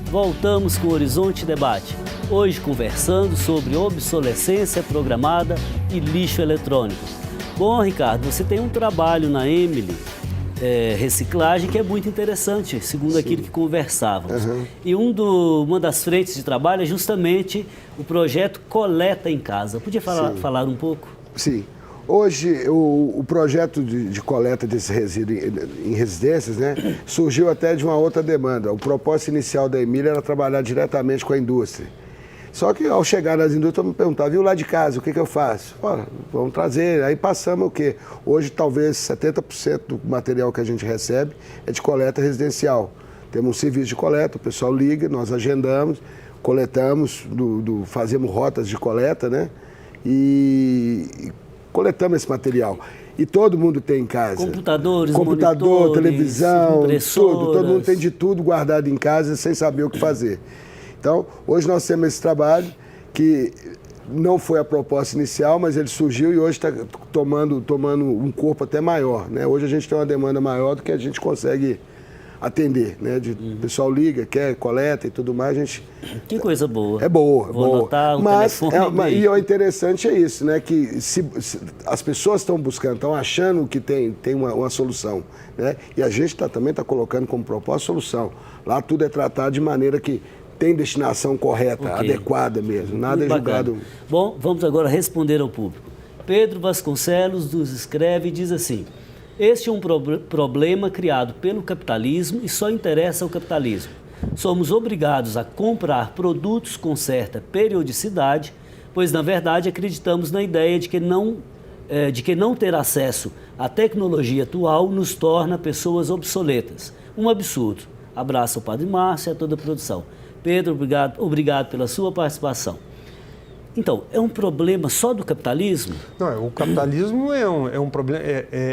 voltamos com o Horizonte Debate. Hoje conversando sobre obsolescência programada e lixo eletrônico. Bom, Ricardo, você tem um trabalho na Emily Reciclagem que é muito interessante, segundo aquilo que conversávamos. E uma das frentes de trabalho é justamente o projeto Coleta em Casa. Podia falar um pouco? Sim. Hoje, o projeto de coleta desse resíduo em residências, né, surgiu até de uma outra demanda. O propósito inicial da Emília era trabalhar diretamente com a indústria. Só que, ao chegar nas indústrias, eu me perguntava, viu lá de casa, o que eu faço? Vamos trazer. Aí passamos o quê? Hoje, talvez 70% do material que a gente recebe é de coleta residencial. Temos um serviço de coleta, o pessoal liga, nós agendamos, coletamos, fazemos rotas de coleta, né? E coletamos esse material. E todo mundo tem em casa. Computador, televisão, tudo. Todo mundo tem de tudo guardado em casa sem saber o que fazer. Então, hoje nós temos esse trabalho que não foi a proposta inicial, mas ele surgiu e hoje está tomando um corpo até maior, né? Hoje a gente tem uma demanda maior do que a gente consegue atender, né? O pessoal liga, quer, coleta e tudo mais, a gente... Que coisa boa. É boa, Vou anotar o telefone. E o interessante é isso, né? Que se as pessoas estão buscando, estão achando que tem uma solução, né? E a gente também está colocando como propósito solução. Lá tudo é tratado de maneira que tem destinação correta, adequada mesmo, nada é julgado. Bom, vamos agora responder ao público. Pedro Vasconcelos nos escreve e diz assim: este é um problema criado pelo capitalismo e só interessa ao capitalismo. Somos obrigados a comprar produtos com certa periodicidade, pois na verdade acreditamos na ideia de que não ter acesso à tecnologia atual nos torna pessoas obsoletas. Um absurdo. Abraço ao Padre Márcio e a toda a produção. Pedro, obrigado pela sua participação. Então, é um problema só do capitalismo? Não, o capitalismo é um problema.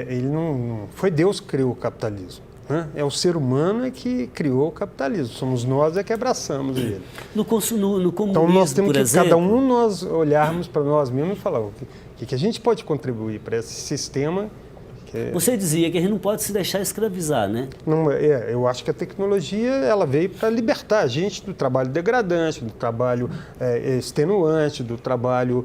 Ele não foi Deus que criou o capitalismo, né? É o ser humano que criou o capitalismo. Somos nós que abraçamos ele. No comunismo, então nós temos por que exemplo, cada um nós olharmos para nós mesmos e falar o que a gente pode contribuir para esse sistema. Você dizia que a gente não pode se deixar escravizar, né? Não, eu acho que a tecnologia ela veio para libertar a gente do trabalho degradante, do trabalho extenuante, do trabalho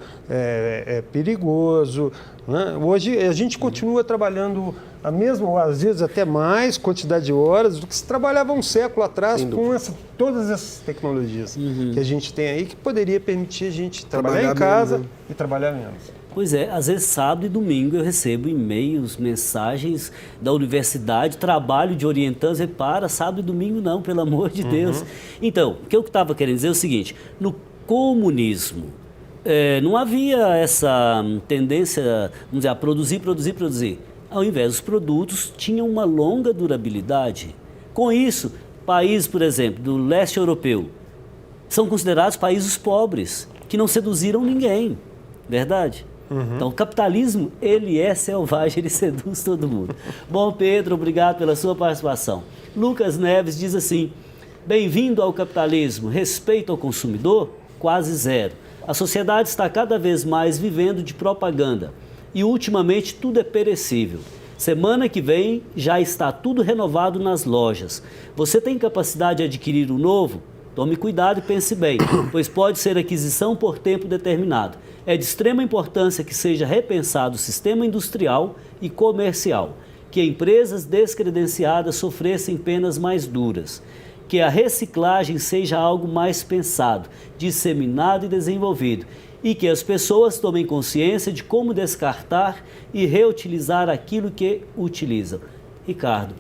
perigoso, né? Hoje a gente continua trabalhando a mesma, ou às vezes até mais quantidade de horas do que se trabalhava um século atrás com todas essas tecnologias que a gente tem aí, que poderia permitir a gente trabalhar em casa menos, né? E trabalhar menos. Pois é, às vezes sábado e domingo eu recebo e-mails, mensagens da universidade, trabalho de orientantes, repara, sábado e domingo não, pelo amor de Deus. Então, o que eu estava querendo dizer é o seguinte, no comunismo não havia essa tendência, vamos dizer, a produzir. Ao invés, os produtos tinham uma longa durabilidade. Com isso, países, por exemplo, do leste europeu, são considerados países pobres, que não seduziram ninguém, verdade? Então, o capitalismo, ele é selvagem, ele seduz todo mundo. Bom, Pedro, obrigado pela sua participação. Lucas Neves diz assim: bem-vindo ao capitalismo, respeito ao consumidor, quase zero. A sociedade está cada vez mais vivendo de propaganda e, ultimamente, tudo é perecível. Semana que vem já está tudo renovado nas lojas. Você tem capacidade de adquirir um novo? Tome cuidado e pense bem, pois pode ser aquisição por tempo determinado. É de extrema importância que seja repensado o sistema industrial e comercial, que empresas descredenciadas sofressem penas mais duras, que a reciclagem seja algo mais pensado, disseminado e desenvolvido, e que as pessoas tomem consciência de como descartar e reutilizar aquilo que utilizam. Ricardo,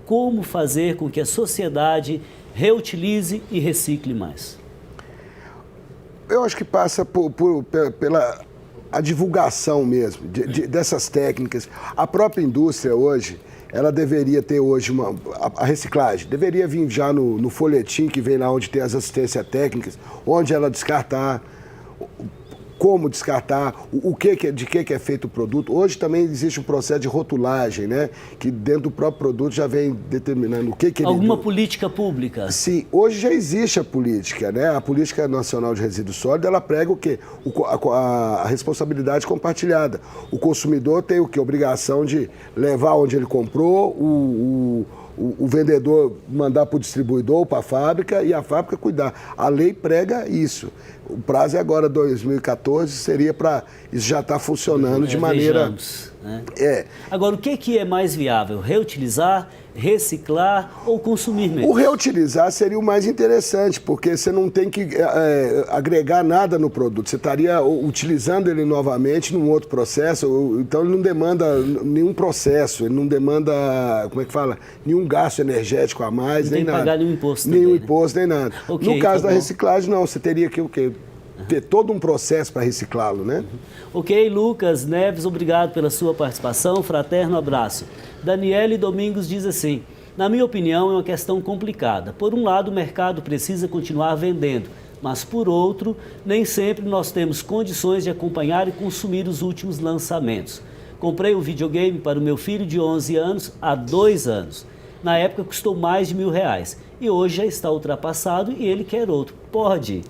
como fazer com que a sociedade reutilize e recicle mais? Eu acho que passa pela divulgação mesmo dessas técnicas. A própria indústria hoje, ela deveria ter hoje a reciclagem, deveria vir já no folhetim que vem lá onde tem as assistências técnicas, onde ela descartar, como descartar, de que é feito o produto. Hoje também existe um processo de rotulagem, né? Que dentro do próprio produto já vem determinando o que Alguma política pública? Sim, hoje já existe a política, né? A Política Nacional de Resíduos Sólidos, ela prega o quê? A responsabilidade compartilhada. O consumidor tem o quê? A obrigação de levar onde ele comprou o vendedor mandar para o distribuidor ou para a fábrica e a fábrica cuidar. A lei prega isso. O prazo é agora 2014, seria para isso já estar funcionando de maneira... Vejamos, né? Agora, o que é mais viável? Reutilizar, reciclar ou consumir menos? O reutilizar seria o mais interessante, porque você não tem que agregar nada no produto. Você estaria utilizando ele novamente num outro processo, então ele não demanda nenhum processo, ele não demanda, como é que fala? Nenhum gasto energético a mais, nem nada. Não tem que pagar nenhum imposto nenhum também, imposto, nem nada. Okay, no caso tá da bom. reciclagem, não. Você teria que o quê? Ter todo um processo para reciclá-lo, né? Ok, Lucas Neves, obrigado pela sua participação, fraterno abraço. Daniele Domingos diz assim: na minha opinião é uma questão complicada. Por um lado, o mercado precisa continuar vendendo, mas por outro, nem sempre nós temos condições de acompanhar e consumir os últimos lançamentos. Comprei um videogame para o meu filho de 11 anos há 2 anos. Na época custou mais de R$1.000 e hoje já está ultrapassado e ele quer outro. Pode.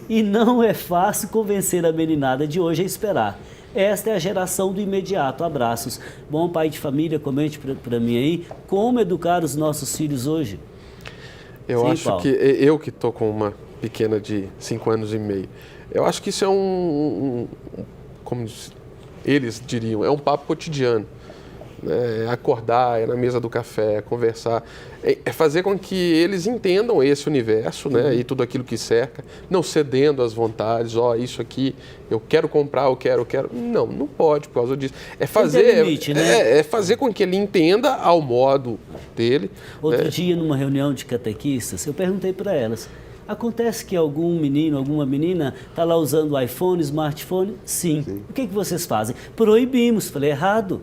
E não é fácil convencer a meninada de hoje a esperar. Esta é a geração do imediato. Abraços. Bom pai de família, comente para mim aí, como educar os nossos filhos hoje? Eu Sim, acho Paulo. que eu que estou com uma pequena de 5 anos e meio, eu acho que isso é como eles diriam, é um papo cotidiano. É acordar, é na mesa do café, é conversar, é fazer com que eles entendam esse universo, né, e tudo aquilo que cerca, não cedendo às vontades, isso aqui, eu quero comprar, eu quero. Não pode por causa disso. É fazer, limite, né? é fazer com que ele entenda ao modo dele. Outro dia, numa reunião de catequistas, eu perguntei para elas: acontece que algum menino, alguma menina está lá usando o iPhone, smartphone? Sim. O que vocês fazem? Proibimos. Falei, errado.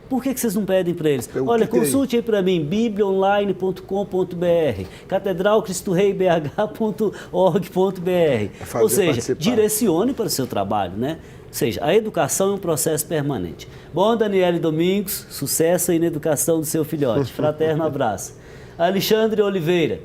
Por que vocês não pedem para eles? Olha, consulte aí para mim, bibliaonline.com.br, catedralcristoreibh.org.br. Ou seja, participar. direcione para o seu trabalho, né? Ou seja, a educação é um processo permanente. Bom, Daniele Domingos, sucesso aí na educação do seu filhote. Fraterno abraço. Alexandre Oliveira,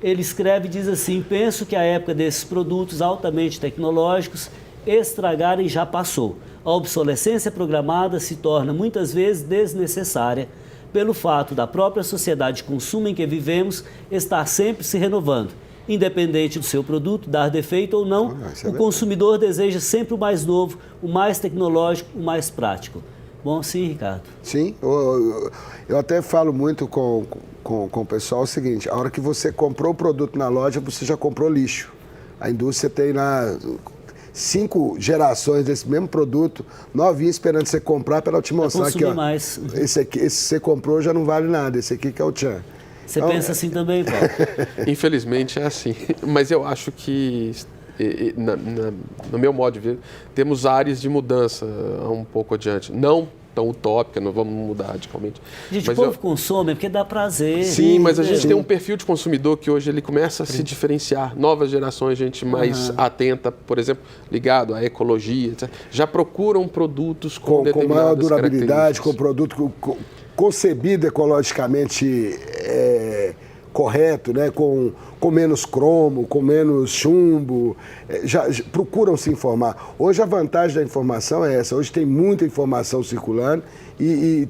ele escreve e diz assim: penso que a época desses produtos altamente tecnológicos estragarem já passou. A obsolescência programada se torna muitas vezes desnecessária pelo fato da própria sociedade de consumo em que vivemos estar sempre se renovando. Independente do seu produto dar defeito ou não, o consumidor deseja sempre o mais novo, o mais tecnológico, o mais prático. Bom, sim, Ricardo. Sim, eu até falo muito com o pessoal o seguinte: a hora que você comprou o produto na loja, você já comprou lixo. A indústria tem lá 5 gerações desse mesmo produto, novinho, esperando você comprar para ela te mostrar que mais. Esse que você comprou já não vale nada, esse aqui que é o tchan. Você pensa assim também, Paulo? Infelizmente é assim, mas eu acho que, no meu modo de ver, temos áreas de mudança um pouco adiante. Não tão utópica, não vamos mudar radicalmente. Gente, o povo consome porque dá prazer. Sim, mas a gente tem um perfil de consumidor que hoje ele começa a se diferenciar. Novas gerações, gente mais atenta, por exemplo, ligado à ecologia, etc. Já procuram produtos com maior durabilidade, com produto concebido ecologicamente correto, né? com menos cromo, com menos chumbo, já procuram se informar. Hoje a vantagem da informação é essa, hoje tem muita informação circulando e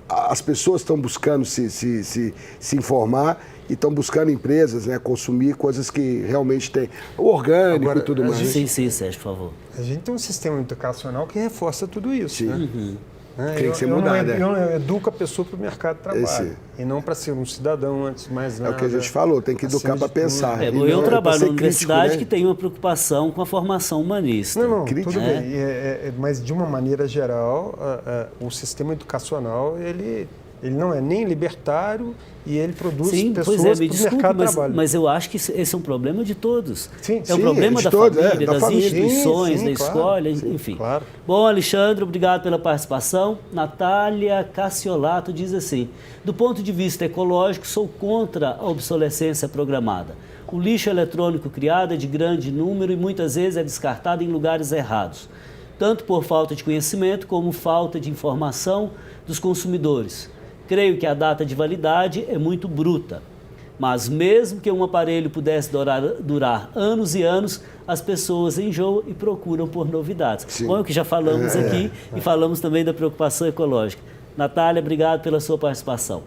as pessoas estão buscando se informar e estão buscando empresas, né, consumir coisas que realmente têm o orgânico. Agora, e tudo mais. Sim, Sérgio, por favor. A gente tem um sistema educacional que reforça tudo isso. Sim. Né? Tem que ser mudado. Eu educo a pessoa para o mercado de trabalho. E não para ser um cidadão antes de mais nada. É o que a gente falou, tem que educar para pensar. Eu trabalho na universidade, né, que tem uma preocupação com a formação humanista. Não, tudo bem. Mas de uma maneira geral, o sistema educacional, ele não é nem libertário e ele produz pessoas para o mercado de trabalho. Mas eu acho que esse é um problema de todos. Sim, é um problema da família, das instituições, da claro, escola, enfim. Claro. Bom, Alexandre, obrigado pela participação. Natália Cassiolato diz assim: do ponto de vista ecológico, sou contra a obsolescência programada. O lixo eletrônico criado é de grande número e muitas vezes é descartado em lugares errados, tanto por falta de conhecimento como falta de informação dos consumidores. Creio que a data de validade é muito bruta, mas mesmo que um aparelho pudesse durar anos e anos, as pessoas enjoam e procuram por novidades. Sim. Bom, é o que já falamos aqui e falamos também da preocupação ecológica. Natália, obrigado pela sua participação.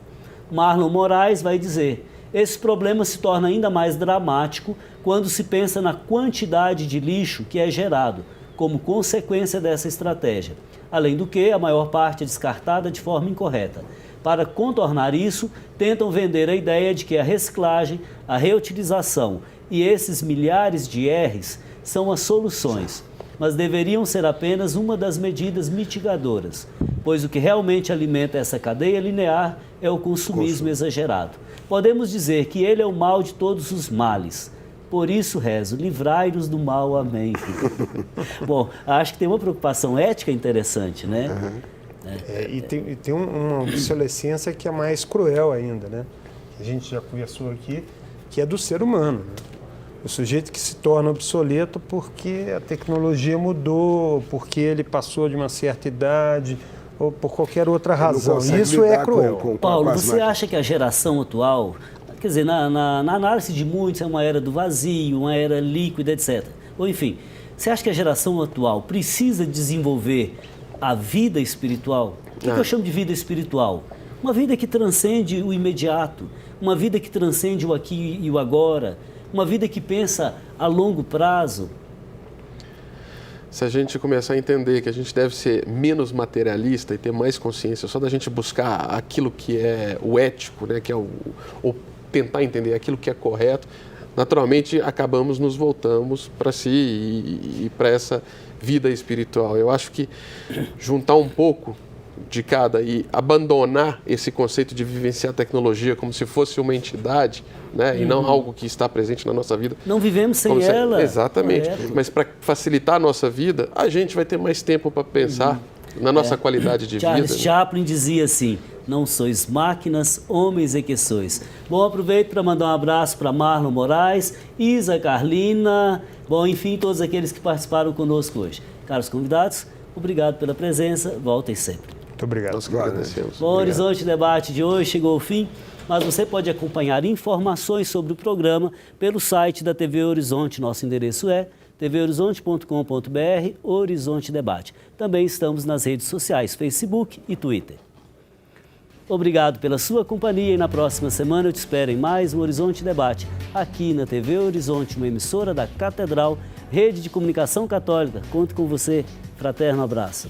Marlon Moraes vai dizer: esse problema se torna ainda mais dramático quando se pensa na quantidade de lixo que é gerado, como consequência dessa estratégia. Além do que, a maior parte é descartada de forma incorreta. Para contornar isso, tentam vender a ideia de que a reciclagem, a reutilização e esses milhares de R's são as soluções, mas deveriam ser apenas uma das medidas mitigadoras, pois o que realmente alimenta essa cadeia linear é o consumismo exagerado. Podemos dizer que ele é o mal de todos os males. Por isso rezo, livrai-nos do mal, amém. Bom, acho que tem uma preocupação ética interessante, né? E tem uma obsolescência que é mais cruel ainda, né? A gente já conversou aqui, que é do ser humano, né? O sujeito que se torna obsoleto porque a tecnologia mudou, porque ele passou de uma certa idade ou por qualquer outra razão. Isso é cruel. Paulo, você acha que a geração atual, quer dizer, na análise de muitos, é uma era do vazio, uma era líquida, etc. Ou enfim, você acha que a geração atual precisa desenvolver a vida espiritual? O que eu chamo de vida espiritual? Uma vida que transcende o imediato, uma vida que transcende o aqui e o agora, uma vida que pensa a longo prazo. Se a gente começar a entender que a gente deve ser menos materialista e ter mais consciência só da gente buscar aquilo que é o ético, né, que é ou tentar entender aquilo que é correto, naturalmente nos voltamos para si e para essa vida espiritual. Eu acho que juntar um pouco de cada e abandonar esse conceito de vivenciar a tecnologia como se fosse uma entidade, né, e não algo que está presente na nossa vida. Não vivemos sem ela. Exatamente. Correto. Mas para facilitar a nossa vida, a gente vai ter mais tempo para pensar na nossa qualidade de Charles vida. Chaplin dizia assim: não sois máquinas, homens é que sois. Bom, aproveito para mandar um abraço para Marlon Moraes, Isa Carlina, bom, enfim, todos aqueles que participaram conosco hoje. Caros convidados, obrigado pela presença, voltem sempre. Muito obrigado. Nós agradecemos. Bom, o Horizonte Debate de hoje chegou ao fim, mas você pode acompanhar informações sobre o programa pelo site da TV Horizonte. Nosso endereço é tvhorizonte.com.br, Horizonte Debate. Também estamos nas redes sociais, Facebook e Twitter. Obrigado pela sua companhia e na próxima semana eu te espero em mais um Horizonte Debate, aqui na TV Horizonte, uma emissora da Catedral, Rede de Comunicação Católica. Conto com você. Fraterno abraço.